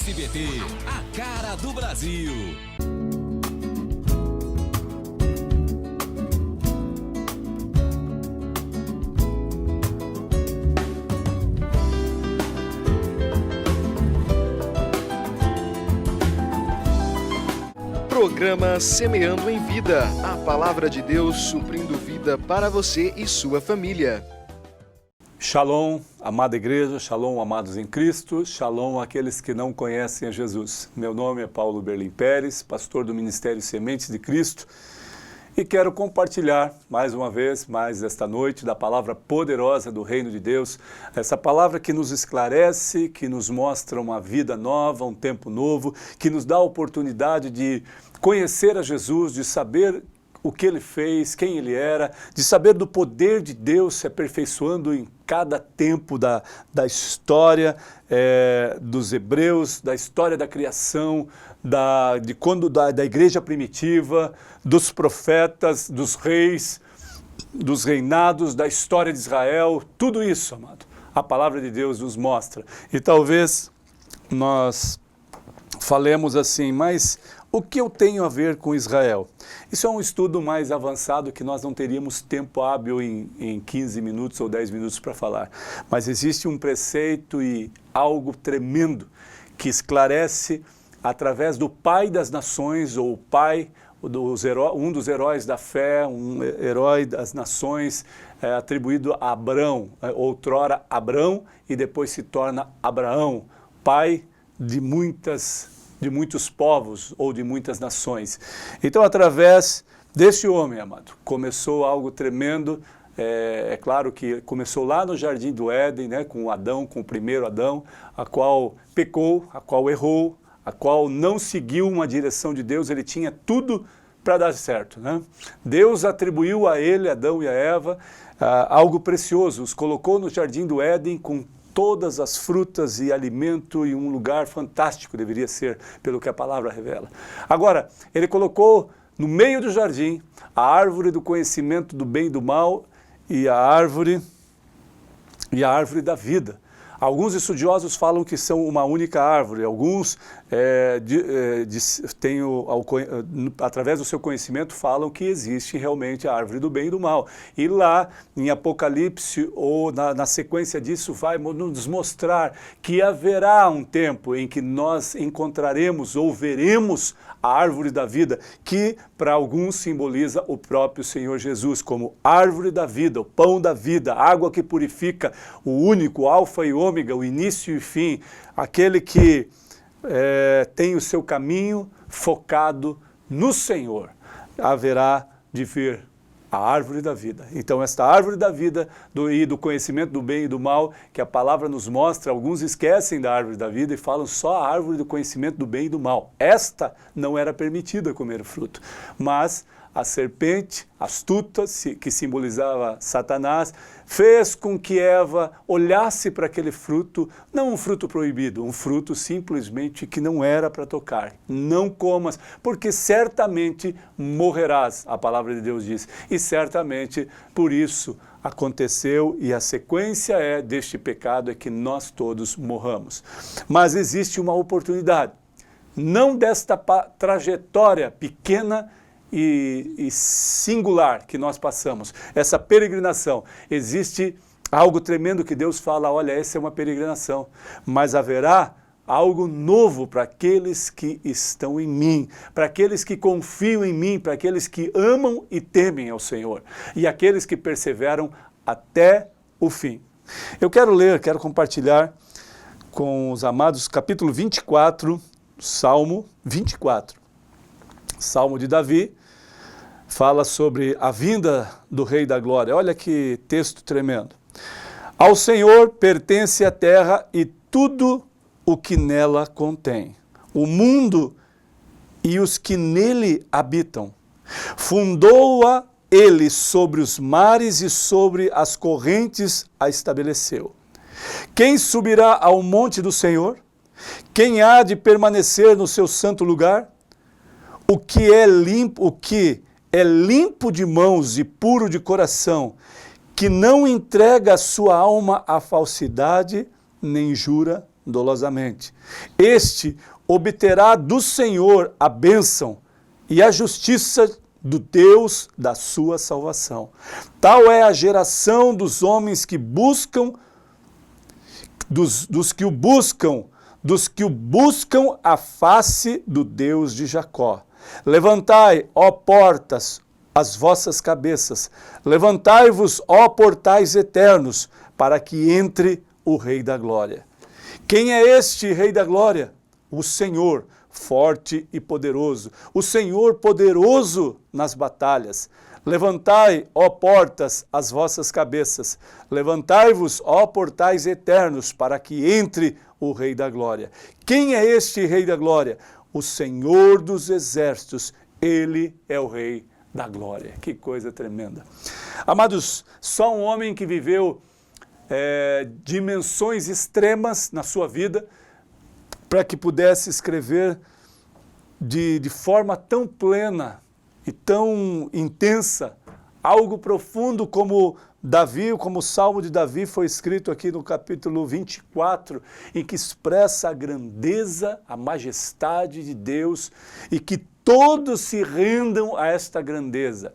SBT, a cara do Brasil. Programa Semeando em Vida, a palavra de Deus suprindo vida para você e sua família. Shalom, amada igreja, shalom, amados em Cristo, shalom àqueles que não conhecem a Jesus. Meu nome é Paulo Berlim Pérez, pastor do Ministério Sementes de Cristo, e quero compartilhar mais uma vez, mais esta noite, da palavra poderosa do Reino de Deus, essa palavra que nos esclarece, que nos mostra uma vida nova, um tempo novo, que nos dá a oportunidade de conhecer a Jesus, de saber o que Ele fez, quem Ele era, de saber do poder de Deus se aperfeiçoando em cada tempo da história dos hebreus, da história da criação, da igreja primitiva, dos profetas, dos reis, dos reinados, da história de Israel, tudo isso, amado, a palavra de Deus nos mostra. E talvez nós falemos assim, mas o que eu tenho a ver com Israel? Isso é um estudo mais avançado que nós não teríamos tempo hábil em 15 minutos ou 10 minutos para falar. Mas existe um preceito e algo tremendo que esclarece através do pai das nações, ou pai, um dos heróis da fé, um herói das nações, atribuído a Abrão, outrora Abrão, e depois se torna Abraão, pai de muitos povos ou de muitas nações. Então, através deste homem, amado, começou algo tremendo. É claro que começou lá no Jardim do Éden, né, com Adão, com o primeiro Adão, a qual pecou, a qual errou, a qual não seguiu uma direção de Deus. Ele tinha tudo para dar certo, né? Deus atribuiu a ele, Adão e a Eva, algo precioso, os colocou no Jardim do Éden com todas as frutas e alimento, e um lugar fantástico deveria ser, pelo que a palavra revela. Agora, ele colocou no meio do jardim a árvore do conhecimento do bem e do mal e a árvore da vida. Alguns estudiosos falam que são uma única árvore, alguns, através do seu conhecimento, falam que existe realmente a árvore do bem e do mal. E lá, em Apocalipse, ou na sequência disso, vai nos mostrar que haverá um tempo em que nós encontraremos ou veremos a árvore da vida, que para alguns simboliza o próprio Senhor Jesus, como árvore da vida, o pão da vida, a água que purifica, o único, alfa e ômega, o início e fim, aquele que tem o seu caminho focado no Senhor. Haverá de vir a árvore da vida. Então, esta árvore da vida e do conhecimento do bem e do mal, que a palavra nos mostra, alguns esquecem da árvore da vida e falam só a árvore do conhecimento do bem e do mal. Esta não era permitida comer o fruto, mas a serpente astuta, que simbolizava Satanás, fez com que Eva olhasse para aquele fruto, não um fruto proibido, um fruto simplesmente que não era para tocar. Não comas, porque certamente morrerás, a palavra de Deus diz. E certamente por isso aconteceu, e a sequência deste pecado é que nós todos morramos. Mas existe uma oportunidade, não desta trajetória pequena e singular que nós passamos, essa peregrinação. Existe algo tremendo que Deus fala, olha, essa é uma peregrinação, mas haverá algo novo para aqueles que estão em mim, para aqueles que confiam em mim, para aqueles que amam e temem ao Senhor, e aqueles que perseveram até o fim. Eu quero compartilhar com os amados capítulo 24, Salmo 24. Salmo de Davi, fala sobre a vinda do Rei da Glória. Olha que texto tremendo. Ao Senhor pertence a terra e tudo o que nela contém, o mundo e os que nele habitam. Fundou-a ele sobre os mares e sobre as correntes a estabeleceu. Quem subirá ao monte do Senhor? Quem há de permanecer no seu santo lugar? O que é limpo de mãos e puro de coração, que não entrega a sua alma à falsidade, nem jura dolosamente. Este obterá do Senhor a bênção e a justiça do Deus da sua salvação. Tal é a geração dos homens que buscam, dos que o buscam a face do Deus de Jacó. Levantai, ó portas, as vossas cabeças, levantai-vos, ó portais eternos, para que entre o Rei da Glória. Quem é este Rei da Glória? O Senhor, forte e poderoso, o Senhor poderoso nas batalhas. Levantai, ó portas, as vossas cabeças, levantai-vos, ó portais eternos, para que entre o Rei da Glória. Quem é este Rei da Glória? O Senhor dos Exércitos, Ele é o Rei da Glória. Que coisa tremenda. Amados, só um homem que viveu dimensões extremas na sua vida, para que pudesse escrever de forma tão plena e tão intensa, algo profundo como Davi, como o Salmo de Davi foi escrito aqui no capítulo 24, em que expressa a grandeza, a majestade de Deus e que todos se rendam a esta grandeza.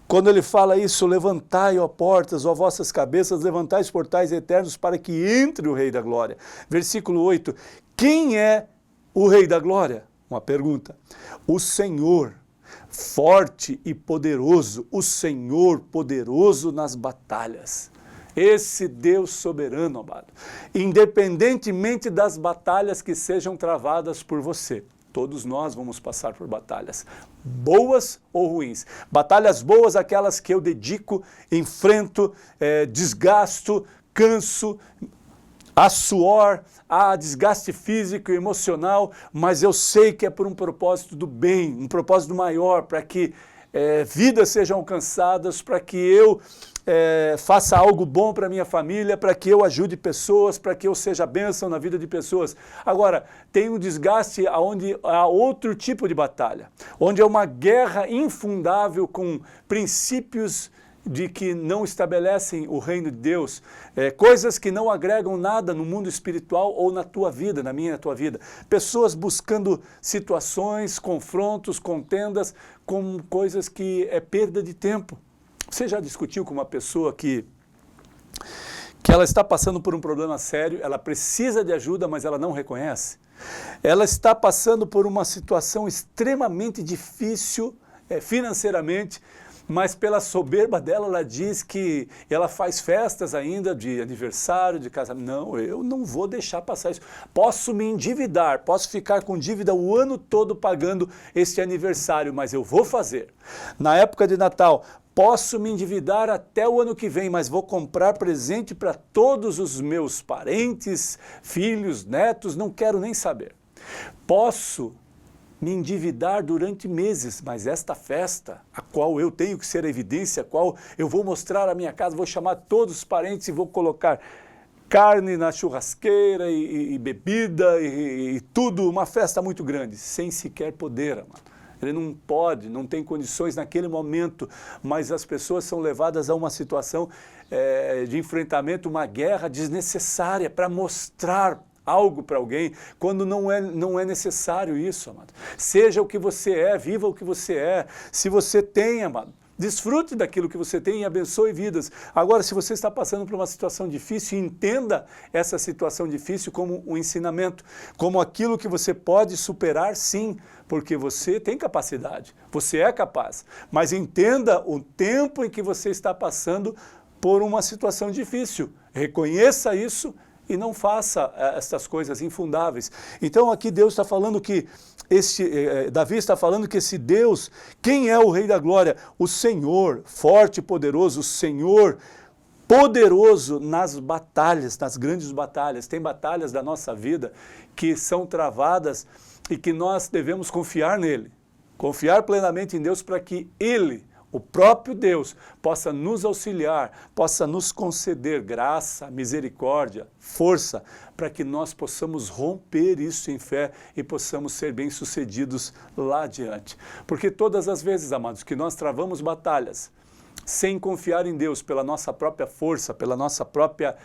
Quando ele fala isso, levantai, ó portas, ó vossas cabeças, levantai os portais eternos para que entre o Rei da Glória. Versículo 8, quem é o Rei da Glória? Uma pergunta. O Senhor, forte e poderoso, o Senhor poderoso nas batalhas. Esse Deus soberano, amado, independentemente das batalhas que sejam travadas por você. Todos nós vamos passar por batalhas, boas ou ruins. Batalhas boas, aquelas que eu dedico, enfrento, desgasto, canso, há suor, há desgaste físico e emocional, mas eu sei que é por um propósito do bem, um propósito maior, para que vidas sejam alcançadas, para que eu faça algo bom para minha família, para que eu ajude pessoas, para que eu seja bênção na vida de pessoas. Agora, tem um desgaste onde há outro tipo de batalha, onde é uma guerra infundável com princípios de que não estabelecem o reino de Deus, coisas que não agregam nada no mundo espiritual ou na tua vida, na minha e na tua vida. Pessoas buscando situações, confrontos, contendas, com coisas que é perda de tempo. Você já discutiu com uma pessoa que ela está passando por um problema sério, ela precisa de ajuda, mas ela não reconhece? Ela está passando por uma situação extremamente difícil financeiramente, mas pela soberba dela, ela diz que ela faz festas ainda de aniversário, de casamento. Não, eu não vou deixar passar isso. Posso me endividar, posso ficar com dívida o ano todo pagando este aniversário, mas eu vou fazer. Na época de Natal, posso me endividar até o ano que vem, mas vou comprar presente para todos os meus parentes, filhos, netos, não quero nem saber. Posso me endividar durante meses, mas esta festa, a qual eu tenho que ser a evidência, a qual eu vou mostrar a minha casa, vou chamar todos os parentes e vou colocar carne na churrasqueira e bebida e tudo, uma festa muito grande, sem sequer poder, amado. Ele não pode, não tem condições naquele momento, mas as pessoas são levadas a uma situação de enfrentamento, uma guerra desnecessária para mostrar algo para alguém, quando não é necessário isso, amado. Seja o que você é, viva o que você é. Se você tem, amado, desfrute daquilo que você tem e abençoe vidas. Agora, se você está passando por uma situação difícil, entenda essa situação difícil como um ensinamento, como aquilo que você pode superar, sim, porque você tem capacidade, você é capaz. Mas entenda o tempo em que você está passando por uma situação difícil. Reconheça isso e não faça essas coisas infundáveis. Então aqui Deus está falando que, Davi está falando que esse Deus, quem é o Rei da Glória? O Senhor, forte e poderoso, o Senhor poderoso nas batalhas, nas grandes batalhas. Tem batalhas da nossa vida que são travadas e que nós devemos confiar nele, confiar plenamente em Deus para que Ele, o próprio Deus, possa nos auxiliar, possa nos conceder graça, misericórdia, força, para que nós possamos romper isso em fé e possamos ser bem-sucedidos lá adiante. Porque todas as vezes, amados, que nós travamos batalhas sem confiar em Deus pela nossa própria força, pela nossa própria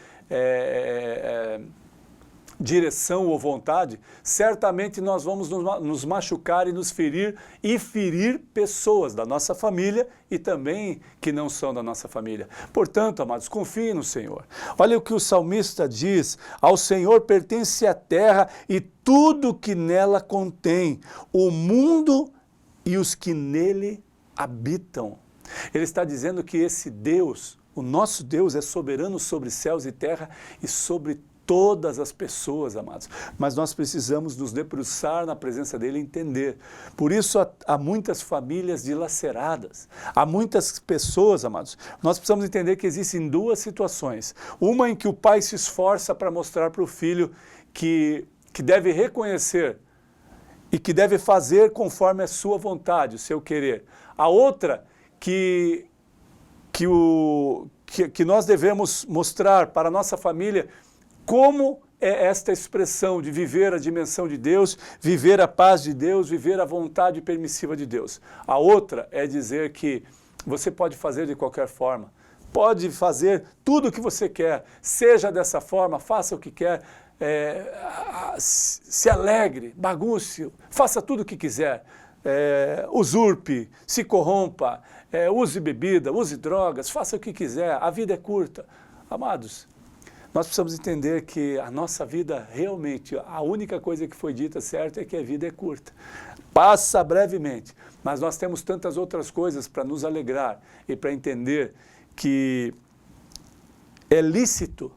direção ou vontade, certamente nós vamos nos machucar e nos ferir e ferir pessoas da nossa família e também que não são da nossa família. Portanto, amados, confiem no Senhor. Olha o que o salmista diz: ao Senhor pertence a terra e tudo que nela contém, o mundo e os que nele habitam. Ele está dizendo que esse Deus, o nosso Deus, é soberano sobre céus e terra e sobre todas as pessoas, amados. Mas nós precisamos nos debruçar na presença dele e entender. Por isso há muitas famílias dilaceradas. Há muitas pessoas, amados. Nós precisamos entender que existem duas situações. Uma em que o pai se esforça para mostrar para o filho que deve reconhecer e que deve fazer conforme a sua vontade, o seu querer. A outra que nós devemos mostrar para a nossa família como é esta expressão de viver a dimensão de Deus, viver a paz de Deus, viver a vontade permissiva de Deus. A outra é dizer que você pode fazer de qualquer forma, pode fazer tudo o que você quer, seja dessa forma, faça o que quer, se alegre, bagunce, faça tudo o que quiser, usurpe, se corrompa, use bebida, use drogas, faça o que quiser, a vida é curta. Amados, nós precisamos entender que a nossa vida realmente, a única coisa que foi dita certa é que a vida é curta. Passa brevemente, mas nós temos tantas outras coisas para nos alegrar e para entender que é lícito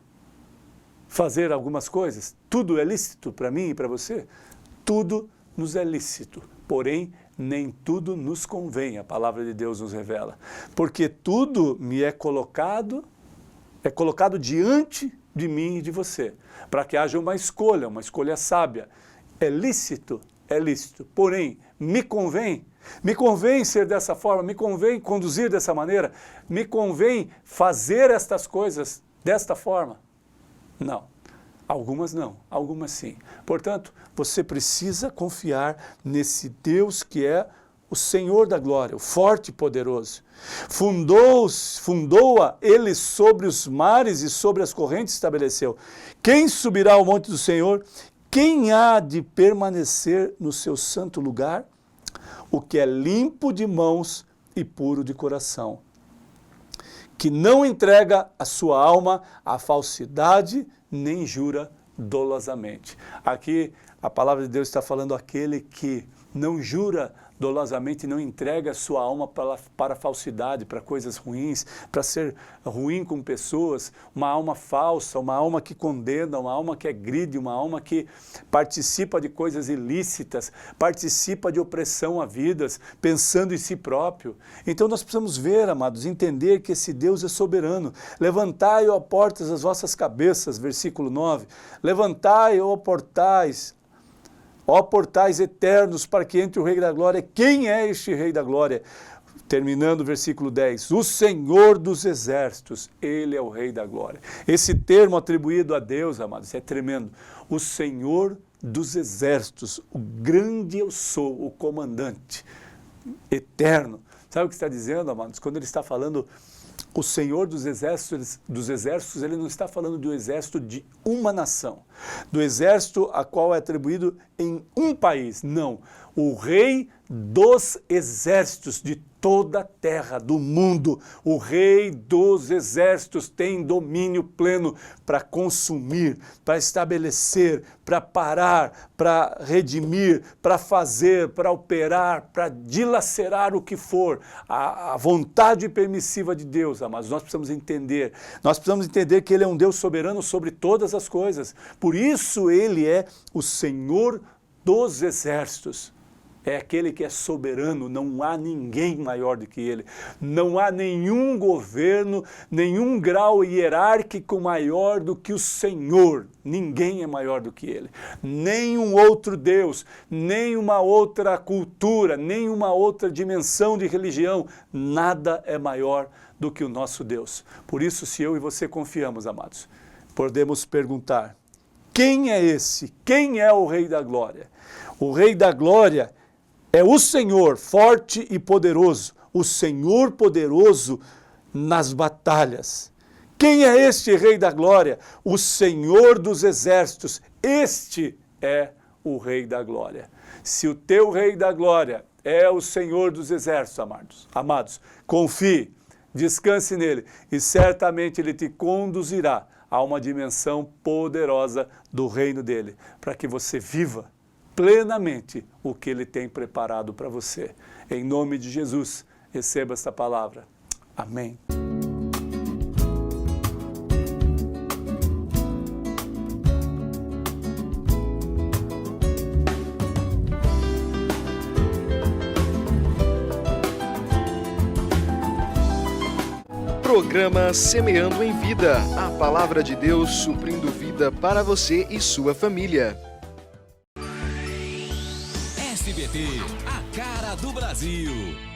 fazer algumas coisas. Tudo é lícito para mim e para você? Tudo nos é lícito, porém nem tudo nos convém, a palavra de Deus nos revela. Porque tudo me é colocado diante de mim e de você, para que haja uma escolha sábia. É lícito, porém, me convém ser dessa forma, me convém conduzir dessa maneira, me convém fazer estas coisas desta forma? Não. Algumas não, algumas sim. Portanto, você precisa confiar nesse Deus que é o Senhor da glória, o forte e poderoso. Fundou-a ele sobre os mares e sobre as correntes estabeleceu. Quem subirá ao monte do Senhor? Quem há de permanecer no seu santo lugar? O que é limpo de mãos e puro de coração, que não entrega a sua alma à falsidade, nem jura dolosamente. Aqui a palavra de Deus está falando aquele que não jura dolosamente, não entrega a sua alma para a falsidade, para coisas ruins, para ser ruim com pessoas, uma alma falsa, uma alma que condena, uma alma que agride, uma alma que participa de coisas ilícitas, participa de opressão a vidas, pensando em si próprio. Então nós precisamos ver, amados, entender que esse Deus é soberano. Levantai, ó portas, as vossas cabeças, versículo 9. Levantai, ó portais eternos, para que entre o Rei da Glória. Quem é este Rei da Glória? Terminando o versículo 10, o Senhor dos Exércitos, Ele é o Rei da Glória. Esse termo atribuído a Deus, amados, é tremendo. O Senhor dos Exércitos, o grande eu sou, o comandante eterno. Sabe o que está dizendo, amados? Quando ele está falando o Senhor dos exércitos, ele não está falando do exército de uma nação, do exército a qual é atribuído em um país, não. O Rei dos exércitos de toda a terra, do mundo, o Rei dos exércitos tem domínio pleno para consumir, para estabelecer, para parar, para redimir, para fazer, para operar, para dilacerar o que for. A vontade permissiva de Deus, amados, nós precisamos entender que Ele é um Deus soberano sobre todas as coisas. Por isso Ele é o Senhor dos exércitos. É aquele que é soberano, não há ninguém maior do que Ele. Não há nenhum governo, nenhum grau hierárquico maior do que o Senhor. Ninguém é maior do que Ele. Nenhum outro Deus, nenhuma outra cultura, nenhuma outra dimensão de religião, nada é maior do que o nosso Deus. Por isso, se eu e você confiamos, amados, podemos perguntar, quem é esse? Quem é o Rei da Glória? O Rei da Glória é o Senhor forte e poderoso, o Senhor poderoso nas batalhas. Quem é este Rei da Glória? O Senhor dos Exércitos, Este é o Rei da Glória. Se o teu Rei da Glória é o Senhor dos Exércitos, amados, confie, descanse nele e certamente ele te conduzirá a uma dimensão poderosa do reino dele, para que você viva plenamente o que ele tem preparado para você. Em nome de Jesus, receba esta palavra. Amém. Programa Semeando em Vida, a palavra de Deus suprindo vida para você e sua família. SBT, a cara do Brasil.